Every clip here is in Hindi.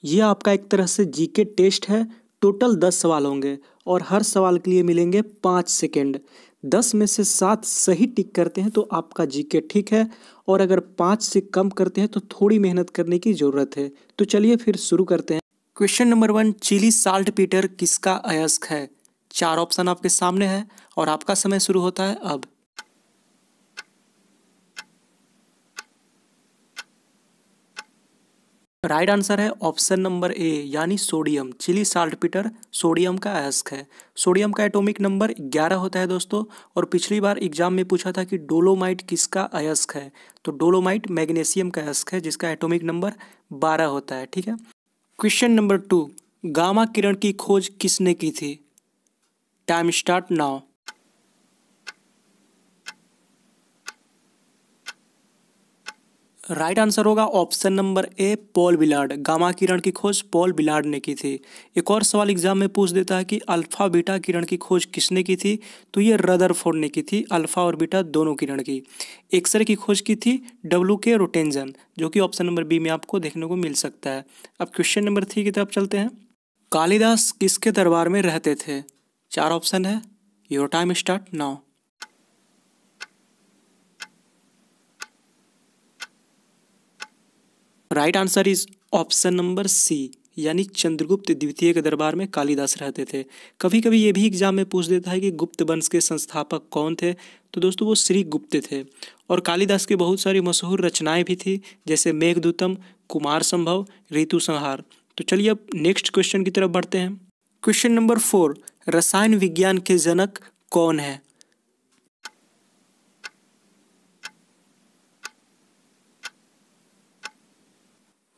ये आपका एक तरह से जीके टेस्ट है। टोटल 10 सवाल होंगे और हर सवाल के लिए मिलेंगे 5 सेकेंड। 10 में से 7 सही टिक करते हैं तो आपका जीके ठीक है, और अगर 5 से कम करते हैं तो थोड़ी मेहनत करने की ज़रूरत है। तो चलिए फिर शुरू करते हैं। Question number 1, Chile saltpetre किसका अयस्क है? 4 ऑप्शन आपके सामने है और आपका समय शुरू होता है अब। राइट आंसर है ऑप्शन नंबर ए यानी sodium. Chile saltpetre sodium का अयस्क है। सोडियम का एटॉमिक नंबर 11 होता है दोस्तों। और पिछली बार एग्जाम में पूछा था कि डोलोमाइट किसका अयस्क है, तो डोलोमाइट मैग्नीशियम का अयस्क है जिसका एटॉमिक नंबर 12 होता है। ठीक है। क्वेश्चन नंबर 2, गामा किरण की खोज किसने की थी? Time start now. Right answer होगा option number A Paul Villard. गामा किरण की खोज पॉल बिलार्ड ने की थी। एक और सवाल एग्जाम में पूछ देता है कि अल्फा बीटा किरण की खोज किसने की थी, तो ये रदरफोर्ड ने की थी, अल्फा और बीटा दोनों किरण की। एक्सरे की खोज की थी W.K. रोटेंजन, जो कि ऑप्शन नंबर बी में आपको देखने को मिल सकता है। अब क्वेश्चन नंबर 3 की तरफ चलते हैं। कालिदास किसके दरबार में रहते थे? 4 ऑप्शन है। Your time start now. Right answer is option number C यानी चंद्रगुप्त द्वितीय के दरबार में कालिदास रहते थे। कभी कभी ये भी एग्जाम में पूछ देता है कि गुप्त वंश के संस्थापक कौन थे, तो दोस्तों वो श्री गुप्त थे। और कालिदास की बहुत सारी मशहूर रचनाएं भी थी, जैसे मेघदूतम, कुमार संभव, ऋतु संहार। तो चलिए अब नेक्स्ट क्वेश्चन की तरफ बढ़ते हैं। क्वेश्चन नंबर 4, रसायन विज्ञान के जनक कौन है?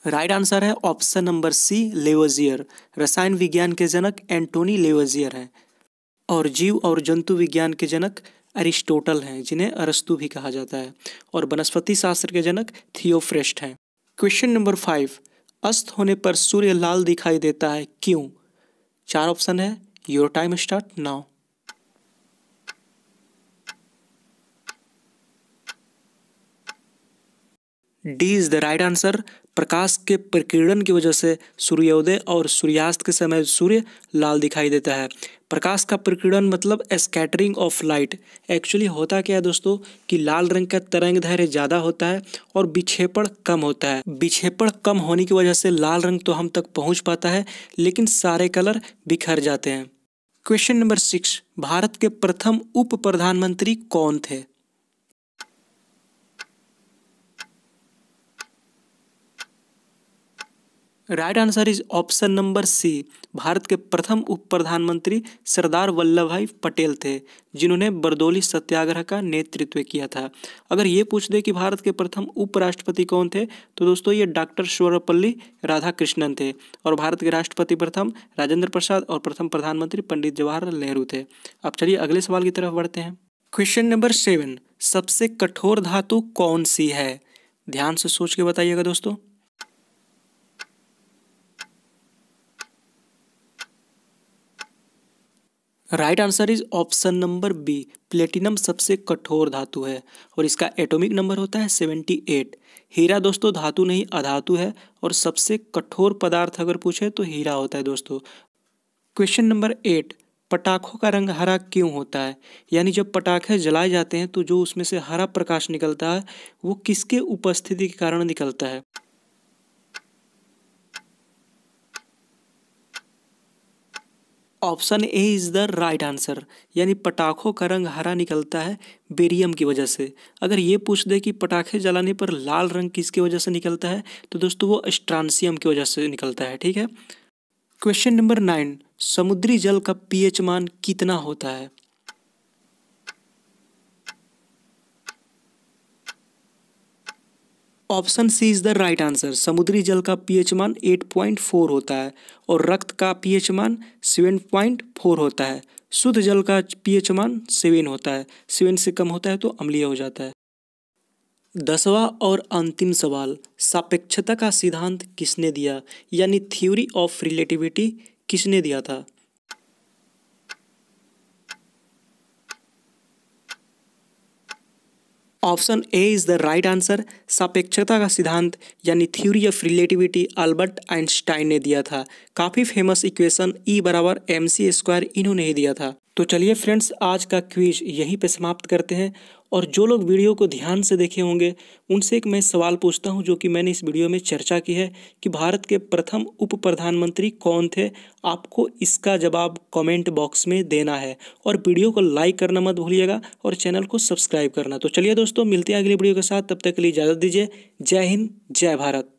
राइट आंसर है ऑप्शन नंबर सी लेवोजियर। रसायन विज्ञान के जनक एंटोनी लेवोजियर हैं। और जीव और जंतु विज्ञान के जनक अरिस्टोटल हैं, जिन्हें अरस्तु भी कहा जाता है। और वनस्पति शास्त्र के जनक थियोफ्रेस्ट हैं। क्वेश्चन नंबर 5, अस्त होने पर सूर्य लाल दिखाई देता है, क्यों? 4 ऑप्शन है। Your time start now. D is the right answer. प्रकाश के प्रकीर्णन की वजह से सूर्योदय और सूर्यास्त के समय सूर्य लाल दिखाई देता है। प्रकाश का प्रकीर्णन मतलब स्कैटरिंग ऑफ लाइट। एक्चुअली होता क्या है दोस्तों कि लाल रंग का तरंग दैर्घ्य ज़्यादा होता है और विक्षेपण कम होता है। विक्षेपण कम होने की वजह से लाल रंग तो हम तक पहुंच पाता है, लेकिन सारे कलर बिखर जाते हैं। क्वेश्चन नंबर 6, भारत के प्रथम उप प्रधानमंत्री कौन थे? Right answer is option number C. Bharat के प्रथम उप प्रधानमंत्री सरदार वल्लभ भाई पटेल थे, जिन्होंने बरदौली सत्याग्रह का नेतृत्व किया था। अगर ये पूछ दे कि भारत के प्रथम उपराष्ट्रपति कौन थे, तो दोस्तों ये डॉक्टर सर्वपल्ली राधाकृष्णन थे। और भारत के राष्ट्रपति प्रथम राजेंद्र प्रसाद और प्रथम प्रधानमंत्री पंडित जवाहरलाल नेहरू थे। अब चलिए अगले सवाल की तरफ बढ़ते हैं। क्वेश्चन नंबर 7, सबसे कठोर धातु कौन सी है? ध्यान से सोच के बताइएगा दोस्तों। Right answer is option number B, platinum सबसे कठोर धातु है और इसका एटॉमिक नंबर होता है 78। हीरा दोस्तों धातु नहीं अधातु है, और सबसे कठोर पदार्थ अगर पूछे तो हीरा होता है दोस्तों। क्वेश्चन नंबर 8, पटाखों का रंग हरा क्यों होता है? यानी जब पटाखे जलाए जाते हैं तो जो उसमें से हरा प्रकाश निकलता है वो किसके उपस्थिति के कारण निकलता है? Option A is the right answer, यानी पटाखों का रंग हरा निकलता है बेरियम की वजह से। अगर ये पूछ दे कि पटाखे जलाने पर लाल रंग किसकी वजह से निकलता है, तो दोस्तों वो स्ट्रांसियम की वजह से निकलता है। ठीक है। क्वेश्चन नंबर 9, समुद्री जल का पीएच मान कितना होता है? Option C is the right answer. समुद्री जल का पीएच मान 8.4 होता है और रक्त का पीएच मान 7.4 होता है। शुद्ध जल का पीएच मान 7 होता है, 7 से कम होता है तो अम्लीय हो जाता है। 10वां और अंतिम सवाल, सापेक्षता का सिद्धांत किसने दिया, यानी थ्योरी ऑफ रिलेटिविटी किसने दिया था? Option A is the right answer. सापेक्षता का सिद्धांत यानी theory of relativity Albert Einstein ने दिया था। काफ़ी फेमस इक्वेशन E बराबर mc² इन्होंने ही दिया था। तो चलिए फ्रेंड्स, आज का क्विज यहीं पे समाप्त करते हैं। और जो लोग वीडियो को ध्यान से देखे होंगे उनसे एक मैं सवाल पूछता हूं जो कि मैंने इस वीडियो में चर्चा की है कि भारत के प्रथम उप प्रधानमंत्री कौन थे। आपको इसका जवाब कमेंट बॉक्स में देना है और वीडियो को लाइक करना मत भूलिएगा और चैनल को सब्सक्राइब करना। तो चलिए दोस्तों, मिलते हैं अगली वीडियो के साथ, तब तक के लिए इजाज़त दीजिए। जय हिंद, जय भारत।